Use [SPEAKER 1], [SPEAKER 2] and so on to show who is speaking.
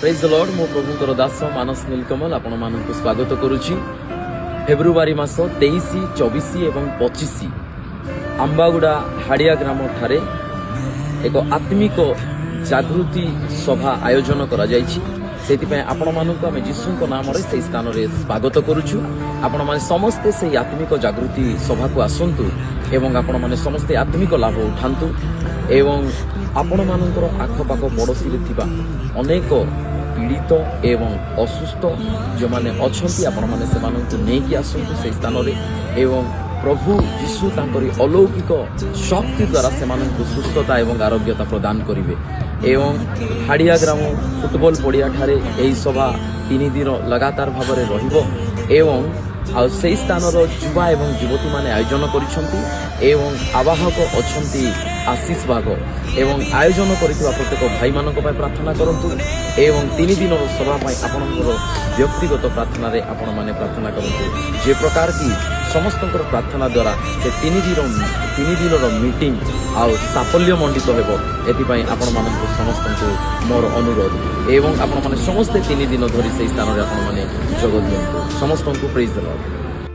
[SPEAKER 1] Praise the Lord. मो प्रभुंकर दास मानस नीलकमल आपण मानक स्वागत करुछि। फेब्रुआरी मास 23, 24 एवं 25 आंबागुड़ा हाड़िया ग्राम ठारे एक आत्मिक जागृति सभा आयोजन करा जायछि। सेतिपय आपण मानक आमे जीसुଙ୍କ नामरे से स्थान रे स्वागत करुछु। आपण माने समस्ते से आत्मिक जागृति सभा को आसंतु एवं आपण माने समस्ते आत्मिक लाभ उठांतु एवं आपण मानकर आखपाख पड़ोशी रे थिबा अनेक पीड़ित एवं असुस्थ जो माने अछंती आपण माने से मानंतु नेकी आसंतु से स्थान रे एवं प्रभु यीशु तांकरी अलौकिक शक्ति द्वारा से मानंतु सुस्थता एवं आरोग्यता प्रदान करिवे। एवं हाड़िया ग्राम फुटबॉल पड़िया ठारे एही सभा 3 दिन लगातार भाव में रहिबो एवं आ से स्थान युवा एवं युवती माने आयोजन करिसंती एवं आवाहक अछंती आशीष बाग एवं आयोजन करितबा प्रत्येक भाई मानक पय प्रार्थना करंतु एवं 3 दिन सभा पय आपनकर व्यक्तिगत प्रार्थना रे आपण माने प्रार्थना करंतु। जे प्रकार की समस्तंकर प्रार्थना द्वारा से 3 दिन मीटिंग आ साफल्य मंडित हेबो एथि पय आपण मानक समस्तंको मोर अनुरोध एवं आपण माने समस्त 3 दिन धरि से स्थान रे आपण माने जोग दियंतु। समस्तंको प्रेज द लॉर्ड।